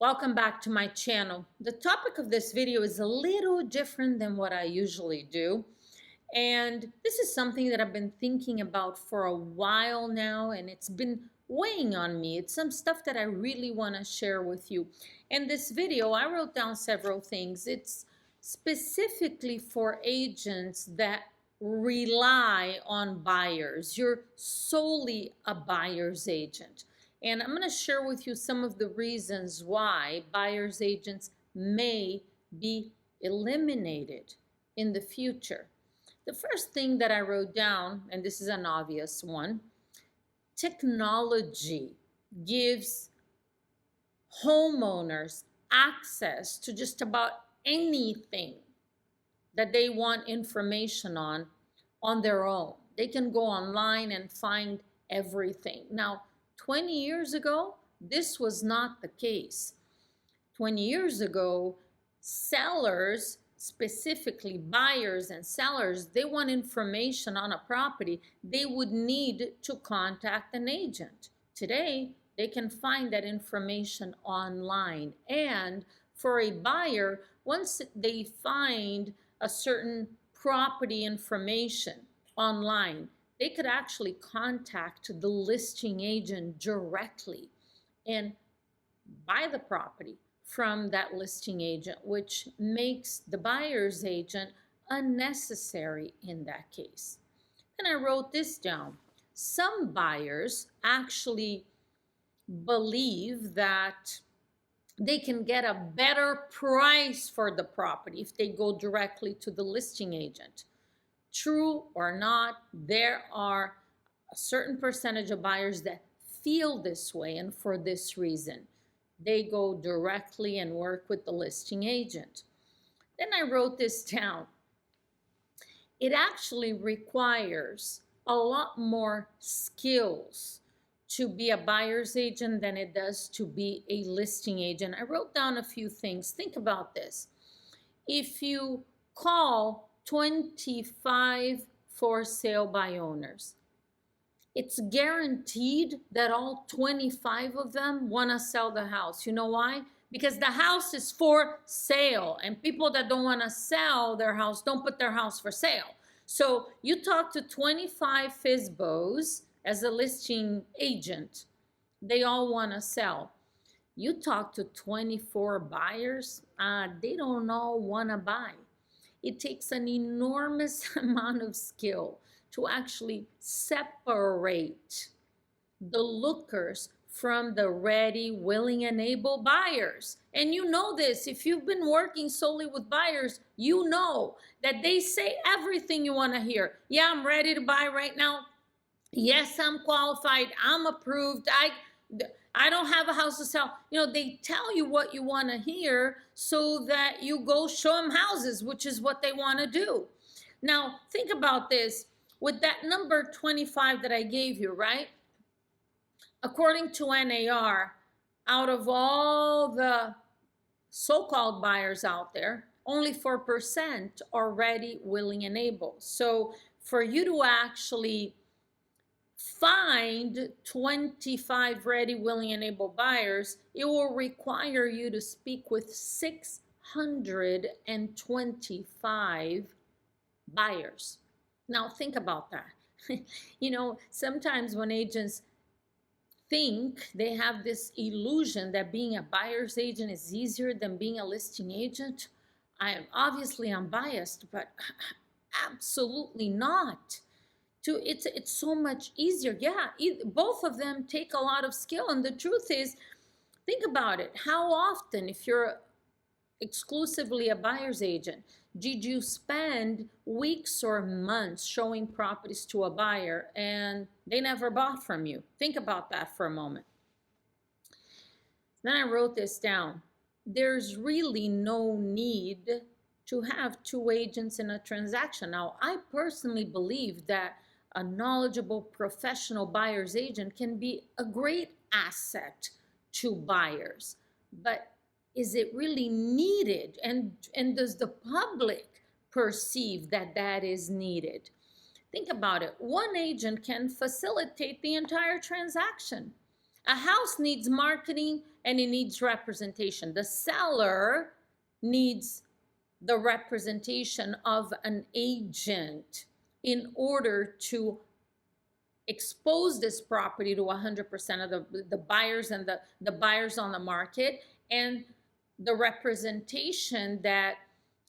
Welcome back to my channel. The topic of this video is a little different than what I usually do. And this is something that I've been thinking about for a while now, and it's been weighing on me. It's some stuff that I really want to share with you. In this video, I wrote down several things. It's specifically for agents that rely on buyers. You're solely a buyer's agent. And I'm going to share with you some of the reasons why buyer's agents may be eliminated in the future. The first thing that I wrote down, and this is an obvious one, technology gives homeowners access to just about anything that they want information on their own. They can go online and find everything. Now, 20 years ago, this was not the case. 20 years ago, sellers, specifically buyers and sellers, they want information on a property, they would need to contact an agent. Today, they can find that information online. And for a buyer, once they find a certain property information online, they could actually contact the listing agent directly and buy the property from that listing agent, which makes the buyer's agent unnecessary in that case. And I wrote this down. Some buyers actually believe that they can get a better price for the property if they go directly to the listing agent. True or not, there are a certain percentage of buyers that feel this way, and for this reason, they go directly and work with the listing agent. Then I wrote this down. It actually requires a lot more skills to be a buyer's agent than it does to be a listing agent. I wrote down a few things. Think about this. If you call 25 for sale by owners, it's guaranteed that all 25 of them want to sell the house. You know why? Because the house is for sale, and people that don't want to sell their house don't put their house for sale. So you talk to 25 FSBOs as a listing agent, they all want to sell. You talk to 24 buyers, they don't all want to buy. It takes an enormous amount of skill to actually separate the lookers from the ready, willing, and able buyers. And you know this, if you've been working solely with buyers, you know that they say everything you want to hear. Yeah, I'm ready to buy right now. Yes, I'm qualified. I'm approved. I don't have a house to sell. You know, they tell you what you want to hear so that you go show them houses, which is what they want to do. Now, think about this. With that number 25 that I gave you, right? According to NAR, out of all the so-called buyers out there, only 4% are ready, willing, and able. So for you to actually find 25 ready, willing, and able buyers, it will require you to speak with 625 buyers. Now think about that. You know, sometimes when agents think they have this illusion that being a buyer's agent is easier than being a listing agent, I'm biased, but absolutely not. It's so much easier. Yeah, both of them take a lot of skill, and the truth is, think about it. How often, if you're exclusively a buyer's agent, did you spend weeks or months showing properties to a buyer and they never bought from you? Think about that for a moment. Then I wrote this down. There's really no need to have two agents in a transaction. Now, I personally believe that a knowledgeable professional buyer's agent can be a great asset to buyers, but is it really needed? And does the public perceive that that is needed? Think about it. One agent can facilitate the entire transaction. A house needs marketing and it needs representation. The seller needs the representation of an agent in order to expose this property to 100% of the buyers and the buyers on the market, and the representation that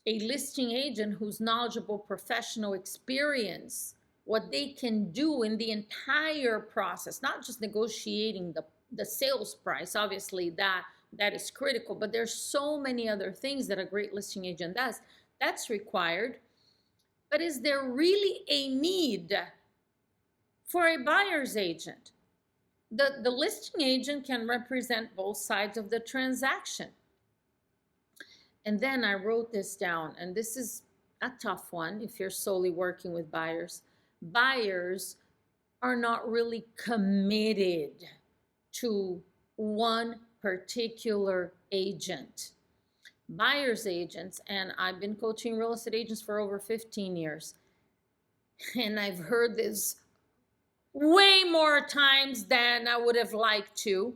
a listing agent who's knowledgeable, professional, experience, what they can do in the entire process, not just negotiating the sales price. Obviously that is critical, but there's so many other things that a great listing agent does that's required. But is there really a need for a buyer's agent? The listing agent can represent both sides of the transaction. And then I wrote this down, and this is a tough one if you're solely working with buyers. Buyers are not really committed to one particular agent. Buyer's agents, and I've been coaching real estate agents for over 15 years, and I've heard this way more times than I would have liked to.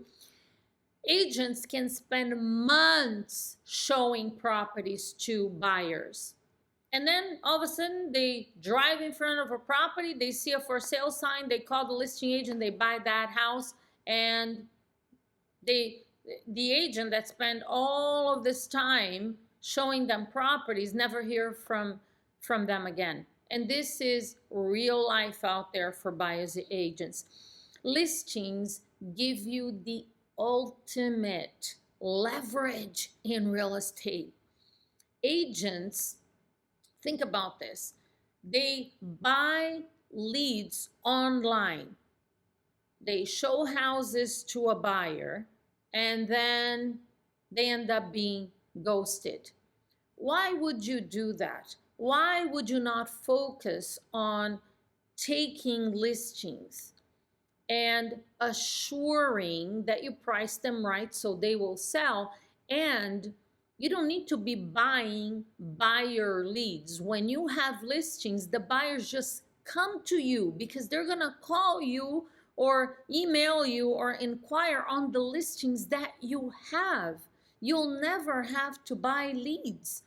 Agents can spend months showing properties to buyers. And then all of a sudden they drive in front of a property, they see a for sale sign, they call the listing agent, they buy that house, and the agent that spent all of this time showing them properties never hear from them again. And this is real life out there for buyers agents. Listings give you the ultimate leverage in real estate. Agents, think about this. They buy leads online. They show houses to a buyer, and then they end up being ghosted. Why would you do that? Why would you not focus on taking listings and assuring that you price them right so they will sell? And you don't need to be buying buyer leads. When you have listings, the buyers just come to you because they're gonna call you or email you or inquire on the listings that you have. You'll never have to buy leads.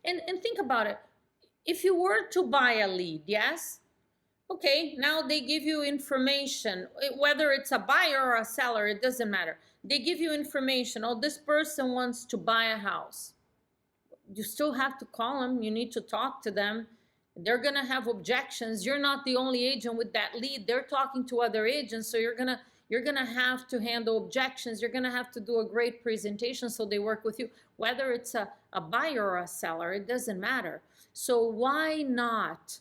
And think about it. If you were to buy a lead, yes? Okay, now they give you information, whether it's a buyer or a seller, it doesn't matter. They give you information. Oh, this person wants to buy a house. You still have to call them. You need to talk to them. They're going to have objections. You're not the only agent with that lead. They're talking to other agents, so you're going to have to handle objections. You're going to have to do a great presentation so they work with you. Whether it's a buyer or a seller, it doesn't matter. So why not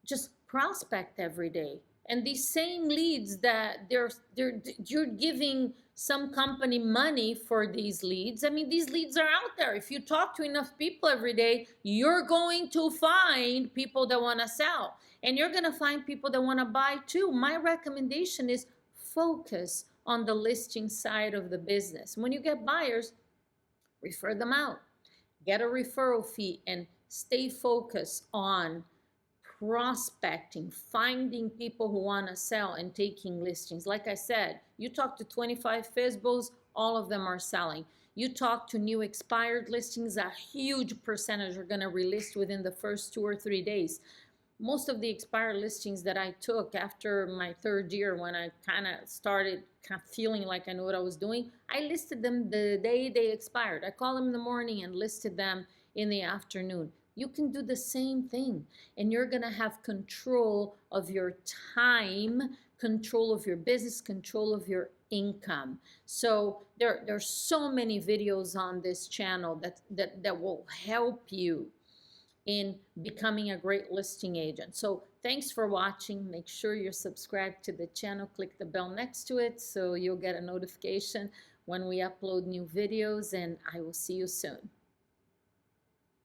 just prospect every day? And these same leads that you're giving some company money for these leads. I mean, these leads are out there. If you talk to enough people every day, you're going to find people that want to sell, and you're going to find people that want to buy too. My recommendation is focus on the listing side of the business. When you get buyers, refer them out, get a referral fee, and stay focused on prospecting, finding people who want to sell and taking listings. Like I said, you talk to 25 FSBOs, all of them are selling. You talk to new expired listings, a huge percentage are going to relist within the first 2 or 3 days. Most of the expired listings that I took after my 3rd year, when I kind of started feeling like I knew what I was doing, I listed them the day they expired. I called them in the morning and listed them in the afternoon. You can do the same thing, and you're going to have control of your time, control of your business, control of your income. So there's so many videos on this channel that will help you in becoming a great listing agent. So thanks for watching. Make sure you're subscribed to the channel. Click the bell next to it so you'll get a notification when we upload new videos, and I will see you soon.